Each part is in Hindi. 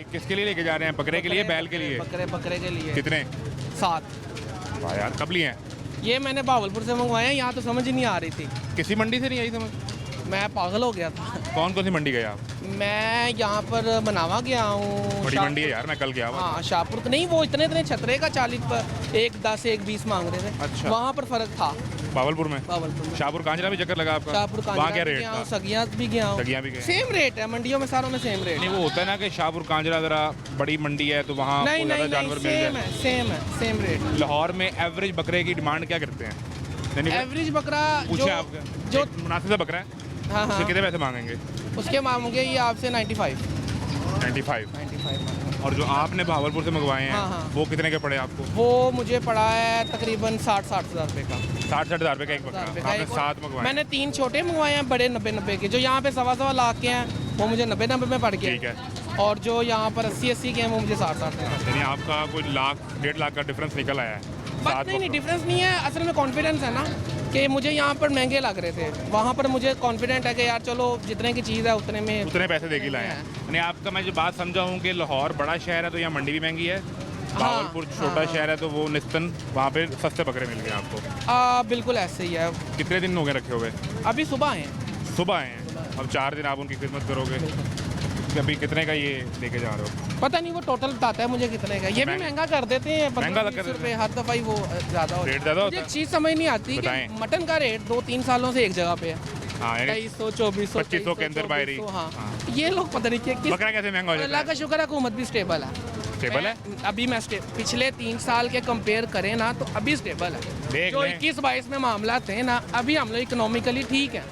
किसके लिए लेके जा रहे हैं? बकरे के लिए, बैल के लिए? बकरे के लिए। कितने? 7। वाह यार, कब लिए हैं? ये मैंने भावलपुर से मंगवाए हैं, यहाँ तो समझ ही नहीं आ रही थी। किसी मंडी से नहीं आई समझ? मैं पागल हो गया था। कौन कौन सी मंडी गए आप? मैं यहाँ पर बनावा गया हूँ। बड़ी मंडी है यार, मैं कल गया हुआ। हाँ, शाहपुर नहीं, वो इतने छतरे का 40 पर 1 10 1 20 मांग रहे थे। अच्छा। वहाँ पर फर्क था। बावलपुर में? भावलपुर में। शाहपुर कांजरा भी चक्कर लगा आपका? शाहपुर वहाँ क्या कांजरा भी रेट गया था? हूँ, सगिया भी गया हूँ। सगिया भी गए? सेम रेट है मंडियों में, सारों में सेम रेट नहीं, है। वो होता है ना कि शाहपुर कांजरा जरा बड़ी मंडी है तो वहाँ नहीं ज़्यादा नहीं जानवर मिल सेम जाए। है, सेम रेट। लाहौर में एवरेज बकरे की डिमांड क्या करते हैं? एवरेज बकरा पूछे जो आपका जो मुनासिब सा बकरा है, हाँ उसके हाँ, कितने पैसे मांगेंगे? उसके मांगेंगे ये आपसे 95। 95। और जो आपने भावलपुर से मंगवाए हैं हाँ, हाँ। वो कितने के पड़े आपको? वो मुझे पड़ा है तकरीबन 60 हज़ार रुपये का। 60 हज़ार रुपये का एक बकरा? आपने 7 मंगवाए? मैंने 3 छोटे मंगवाए हैं, बड़े 90 के। जो यहाँ पे 1.25 लाख के हैं वो मुझे 90 में पड़ गए। ठीक है। और जो यहाँ पर 80 के हैं वो मुझे 60 के हैं। यानी आपका कोई 1.5 लाख का डिफरेंस निकल आया है? बस नहीं, डिफरेंस नहीं है, असल में कॉन्फिडेंस है ना कि मुझे यहाँ पर महंगे लग रहे थे, वहाँ पर मुझे कॉन्फिडेंट है कि यार चलो जितने की चीज़ है उतने में उतने पैसे देके लाए हैं। यानी आपका मैं जो बात समझा हूँ कि लाहौर बड़ा शहर है तो यहाँ मंडी भी महंगी है, भावलपुर छोटा शहर है तो वो निस्बतन वहाँ पे सस्ते बकरे मिल गए आपको। बिल्कुल ऐसे ही है। कितने दिन हो गए रखे हुए? अभी सुबह हैं। सुबह आए हैं, अब 4 दिन आप उनकी खिदमत करोगे। अभी कितने का ये लेके जा रहे हो? पता नहीं, वो टोटल बताता है मुझे कितने का। ये भी महंगा कर देते हैं, महंगा 15-20 कर देते रुपये हर दफ़ा ही वो ज़्यादा होता है। रेट ज़्यादा होता मुझे है? एक चीज़ समझ नहीं आती कि बताएं। मटन का रेट 2-3 सालों से एक जगह पे है। हाँ, यानी 2300 2400 2500 के अंदर बाहरी। हाँ, ये लोग पता नहीं क्या बकरा कैसे महंगा हो जाता अल्लाह है? का शुक्र है हुकूमत भी स्टेबल है। स्टेबल है? अभी मैं पिछले 3 साल के कंपेयर करें ना तो अभी स्टेबल है। देख जो लें। 21-22 में मामला थे ना, अभी हम लोग इकोनॉमिकली ठीक है।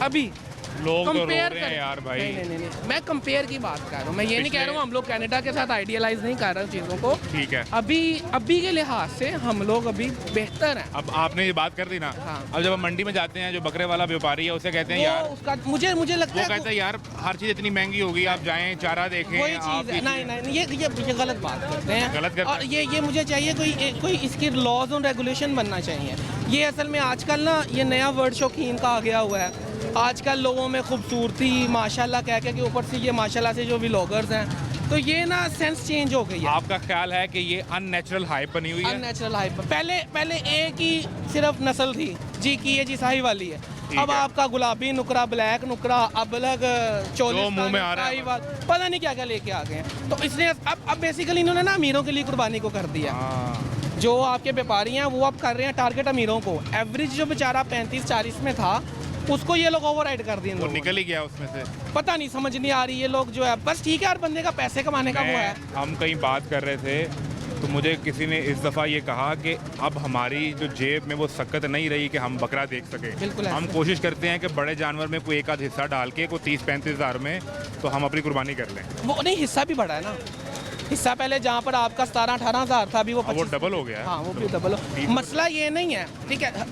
अभी लोग तो रो कंपेयर रहे हैं यार भाई। नहीं, मैं कंपेयर की बात कर रहा हूँ। मैं ये नहीं कह रहा हूँ हम लोग कनाडा के साथ आइडियलाइज नहीं कर रहे हैं चीज़ों को। ठीक है। अभी के लिहाज से हम लोग अभी बेहतर हैं। अब आपने ये बात कर दी ना, हाँ। अब जब हम मंडी में जाते हैं जो बकरे वाला व्यापारी है उसे कहते हैं यार, वो उसका मुझे लगता वो है कहता है यार हर चीज़ इतनी महंगी होगी, आप जाएं चारा देखें। वही आप चीज़ है। नहीं, ये गलत बात करते हैं। गलत करते और ये मुझे चाहिए कोई इसकी लॉज और रेगुलेशन बनना चाहिए। ये असल में आजकल ना ये नया वर्ड शौकीन का आ गया हुआ है। आजकल लोगों में खूबसूरती माशाल्लाह कह के ऊपर से ये माशाल्लाह से जो व्लॉगर्स हैं, तो ये ना सेंस चेंज हो गई है। आपका ख्याल है कि ये अननेचुरल हाइप बनी हुई है? Unnatural hype. पहले एक ही सिर्फ नस्ल थी जी की, ये जी शाही वाली है। अब है। आपका गुलाबी नुकरा, ब्लैक नुकरा, अब अलग जो मुंह में आ रहा है। शाहीवाल, पता नहीं क्या क्या लेके आ गए हैं। तो इसलिए अब बेसिकली इन्होंने ना अमीरों के लिए कुर्बानी को कर दिया। हाँ। जो आपके व्यापारी हैं वो अब कर रहे हैं टारगेट अमीरों को। एवरेज जो बेचारा 35-40 में था उसको ये लोग ओवरराइड कर दिए। वो निकल ही गया उसमें से। पता नहीं, समझ नहीं आ रही ये लोग जो है। बस ठीक है, हर बंदे का पैसे कमाने का वो है। हम कहीं बात कर रहे थे तो मुझे किसी ने इस दफ़ा ये कहा कि अब हमारी जो जेब में वो सकत नहीं रही कि हम बकरा देख सकें। बिल्कुल ऐसे। हम कोशिश करते हैं कि बड़े जानवर में कोई एक आध हिस्सा डाल के कोई 30-35 हज़ार में तो हम अपनी कुर्बानी कर लें। वो नहीं, हिस्सा भी बढ़ा है ना। हिस्सा पहले जहाँ पर आपका 17-18 हज़ार था, अभी वो अब वो 25। डबल हो गया है। हाँ, वो भी डबल हो। मसला ये नहीं है, ठीक है,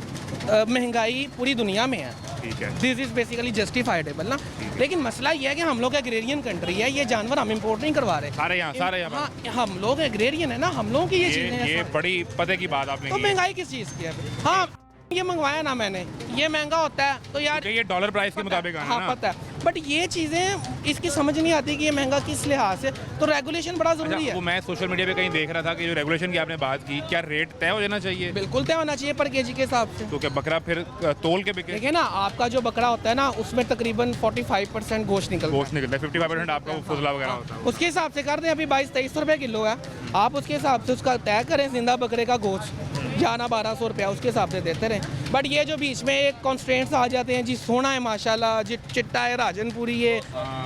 महंगाई पूरी दुनिया में है। ठीक है। दिस इज बेसिकली जस्टिफाइडेबल ना। लेकिन मसला ये है कि हम लोग एग्रेरियन कंट्री है, ये जानवर हम इंपोर्ट नहीं करवा रहे। सारे यहाँ हाँ, हम लोग एग्रेरियन है ना, हम लोगों की ये चीजें ये हैं। बड़ी पते की बात आपने तो की है। महंगाई किस चीज़ की है? हाँ, ये मंगवाया ना मैंने, ये महंगा होता है तो यार। क्योंकि ये डॉलर प्राइस के मुताबिक आना हाँ ना। पता है, बट ये चीज़ें इसकी समझ नहीं आती कि ये महंगा किस लिहाज से। तो रेगुलेशन बड़ा ज़रूरी अच्छा, है। वो मैं सोशल मीडिया पे कहीं देख रहा था कि जो रेगुलेशन की आपने बात की, क्या रेट तय हो जाना चाहिए? बिल्कुल तय होना चाहिए पर केजी के हिसाब से। तो क्या बकरा फिर तोल के बिके? देखिए ना, आपका जो बकरा होता है ना उसमें तकरीबन 45% गोश्त निकलता है। गोश्त निकलता है, 55% आपका वो फुजला वगैरह होता है। उसके हिसाब से कर दें। अभी 2200-2300 रुपये किलो है। आप उसके हिसाब से उसका तय करें, जिंदा बकरे का गोश्त जाना 1200 रुपया, उसके हिसाब से देते रहें। बट ये जो बीच में एक कॉन्स्ट्रेंट्स आ जाते हैं जी, सोना है माशाल्लाह जी, चिट्टा है राजनपुरी, ये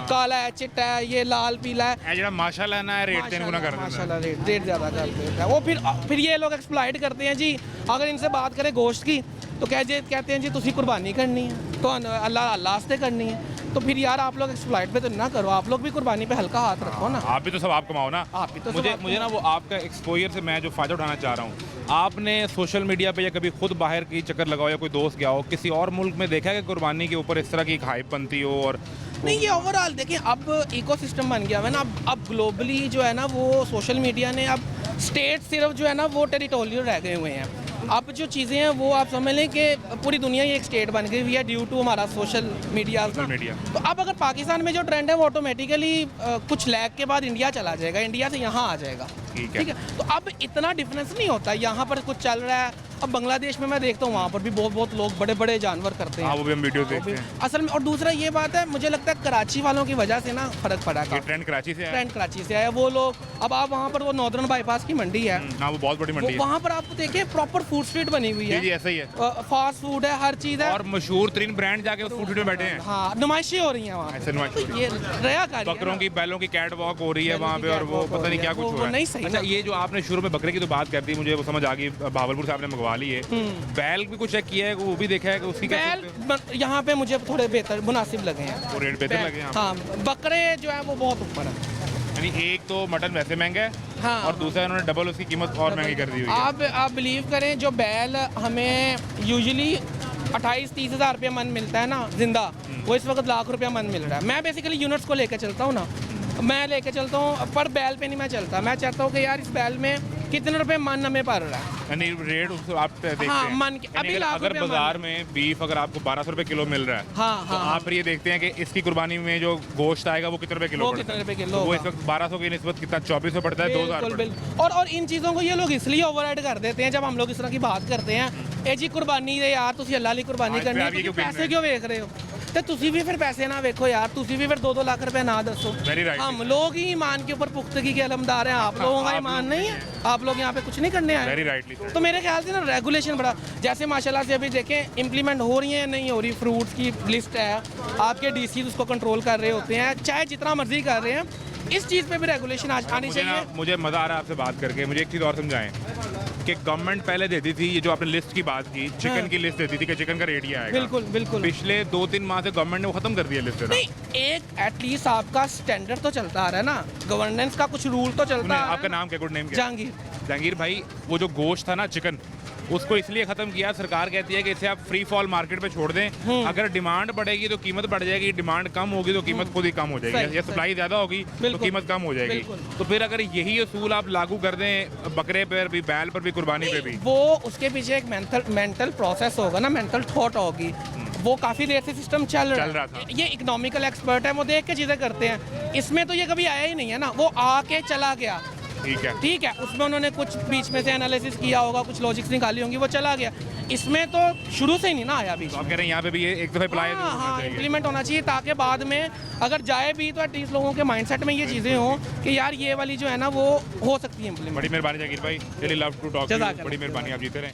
काला है, चिट्टा है, ये लाल पीला है। जरा माशाल्लाह ना रेट 3 गुना कर देना। माशाल्लाह रेट ज़्यादा कर देता है वो। फिर ये लोग एक्सप्लॉइट करते हैं जी। अगर इनसे बात करें गोश्त की तो कहते हैं जी तुसी कुर्बानी करनी है तो अल्लाह से करनी है। तो फिर यार आप लोग एक्सप्लॉइट पे तो ना करो, आप लोग भी कुर्बानी पे हल्का हाथ रखो ना। आप भी तो सब आप कमाओ ना। आप भी तो मुझे ना वो आपका एक्सपोजर से मैं जो फ़ायदा उठाना चाह रहा हूँ, आपने सोशल मीडिया पे या कभी खुद बाहर की चक्कर लगाओ या कोई दोस्त गया हो किसी और मुल्क में देखा है कि कुर्बानी के ऊपर इस तरह की एक हाइप बनती हो? और नहीं, ये ओवरऑल देखिए अब इकोसिस्टम बन गया है ना। अब ग्लोबली जो है ना वो सोशल मीडिया ने अब स्टेट सिर्फ जो है ना वो टेरिटोरियल रह गए हुए हैं। अब जो चीज़ें हैं वो आप समझ लें कि पूरी दुनिया ही एक स्टेट बन गई हुई है ड्यू टू हमारा सोशल मीडिया। मीडिया तो अब अगर पाकिस्तान में जो ट्रेंड है वो ऑटोमेटिकली कुछ लैग के बाद इंडिया चला जाएगा, इंडिया से यहाँ आ जाएगा। ठीक है। तो अब इतना डिफरेंस नहीं होता, यहाँ पर कुछ चल रहा है। अब बांग्लादेश में मैं देखता हूँ वहाँ पर भी बहुत लोग बड़े बड़े जानवर करते हैं। हाँ, वो भी हम वीडियो देखते हैं असल में। और दूसरा ये बात है, मुझे लगता है कराची वालों की वजह से ना फर्क पड़ा ये ट्रेंड कराची से है। ट्रेंड कराची से आया वो लोग। अब आप वहाँ पर वो नॉर्दर्न बाईपास की मंडी है, हाँ, वो बहुत बड़ी मंडी है। वहाँ पर आप देखिए प्रॉपर फूड स्ट्रीट बनी हुई जी है, ऐसा ही है। फास्ट फूड है, हर चीज़ है। और मशहूर तरीन ब्रांड जाके उस फूड में बैठे हैं। हाँ, नुमाइशें हो रही हैं वहाँ ऐसे नुमाइश हो तो रही ये रया कार्य बकरों की बैलों की कैट वॉक हो रही है बैलों वहाँ की पे, और catwalk वो हो पता रही नहीं है, क्या कुछ वो हो रहा है। नहीं सही अच्छा, ना। ये जो आपने शुरू में बकरे की तो बात कर दी, मुझे वो समझ आ गई, भावलपुर से आपने मंगवा ली है। बैल भी कुछ चेक किया है, वो भी देखा है कि उसकी क्या बैल यहाँ पे मुझे थोड़े बेहतर मुनासिब लगे हैं, वो रेट बेहतर लगे हैं। हाँ, बकरे जो है वो बहुत ऊपर है। यानी एक तो मटन वैसे महंगा है, हाँ। और दूसरा इन्होंने डबल उसकी कीमत और महंगी कर दी हुई है। आप बिलीव करें, जो बैल हमें यूजुअली 28-30 हज़ार रुपया मन मिलता है ना जिंदा, वो इस वक्त लाख रुपया मन मिल रहा है। मैं बेसिकली यूनिट्स को लेकर चलता हूँ ना, मैं लेके चलता हूँ, पर बैल पे नहीं मैं चलता। मैं चाहता हूँ कि यार इस बैल में कितने रुपए मन हमें पड़ रहा है, यानी रेट आप देखते हाँ, हैं। मन के यानी अभी लाख अगर रुपया बाजार में बीफ अगर आपको 1200 रुपए किलो मिल रहा है, हाँ, तो हाँ, आप फिर ये देखते हैं कि इसकी कुर्बानी में जो गोश्त आएगा वो कितने रुपए किलो वो पड़ता कितने है। रुपए किलो तो वो इस होगा। वक्त 1200 की निस्बत कितना 2400 पड़ता है, 2000 बिल्कुल पड़ता है। बिल्कुल। और इन चीज़ों को ये लोग इसलिए ओवरराइड कर देते हैं जब हम लोग इस तरह की बात करते हैं, ए जी कुर्बानी दे यार, तुसी अल्लाह ली कुर्बानी हाँ, करनी है, फिर आप ये तुसी क्यों पैसे क्यों वेख रहे हो? तो तुसी भी फिर पैसे ना वेखो यार, तुसी भी फिर 2-2 लाख रुपए ना दसो। Very right. हम लोग ही ईमान के ऊपर पुख्तगी के अलमदार हैं, आप लोगों का आप ईमान लोग नहीं है, आप लोग यहाँ पे कुछ नहीं करने आए। Very rightly. तो मेरे ख्याल से ना रेगुलेशन बड़ा, जैसे माशाल्लाह से अभी देखें इम्प्लीमेंट हो रही है या नहीं हो रही, फ्रूट्स की लिस्ट है, आपके डीसी उसको कंट्रोल कर रहे होते हैं, चाहे जितना मर्जी कर रहे हैं, इस चीज़ पे भी रेगुलेशन आज आनी चाहिए। मुझे मज़ा आ रहा है आपसे बात करके। मुझे एक चीज़ और समझाएं कि गवर्नमेंट पहले देती थी, ये जो आपने लिस्ट की बात की, चिकन हाँ। की लिस्ट देती थी कि चिकन का रेट ये आएगा। बिल्कुल बिल्कुल। पिछले 2-3 माह से गवर्नमेंट ने वो खत्म कर दिया लिस्ट देना। नहीं, एक एटलीस्ट आपका स्टैंडर्ड तो चलता आ रहा है ना, गवर्नेंस का कुछ रूल तो चलता आ रहा है। आपका नाम क्या, गुड नेम क्या? जहांगीर। जहांगीर भाई, वो जो गोश्त था ना चिकन, उसको इसलिए खत्म किया, सरकार कहती है कि इसे आप फ्री फॉल मार्केट पे छोड़ दें। अगर डिमांड बढ़ेगी तो कीमत बढ़ जाएगी, डिमांड कम होगी तो कीमत खुद ही कम हो सही, जाएगी, या सही। सप्लाई ज़्यादा होगी तो बिल्कुल, कीमत कम हो जाएगी। बिल्कुल। तो फिर अगर यही असूल आप लागू कर दें बकरे पर भी, बैल पर भी, कुर्बानी पे भी, वो उसके पीछे एक मेंटल प्रोसेस होगा ना, मेंटल थॉट होगी, वो काफ़ी देर से सिस्टम चल रहा था। ये इकोनॉमिकल एक्सपर्ट है, वो देख के चीज़ें करते हैं। इसमें तो ये कभी आया ही नहीं है ना, वो आके चला गया, ठीक है, उसमें उन्होंने कुछ बीच में से एनालिसिस किया होगा, कुछ लॉजिक्स निकाली होंगी, वो चला गया। इसमें तो शुरू से ही नहीं ना आया बीच तो आप में। कह रहे हैं यहाँ पे भी ये एक दफ़ा अप्लाई हाँ, इम्प्लीमेंट होना चाहिए, ताकि बाद में अगर जाए भी तो एटलीस्ट लोगों के माइंडसेट में ये चीज़ें हों कि यार ये वाली जो है ना वो हो सकती है इम्प्लीमेंट। बड़ी मेहरबानी जहांगीर भाई, रियली लव टू टॉक, जज़ाकल्लाह। बड़ी मेहरबानी, आप जीते रहें।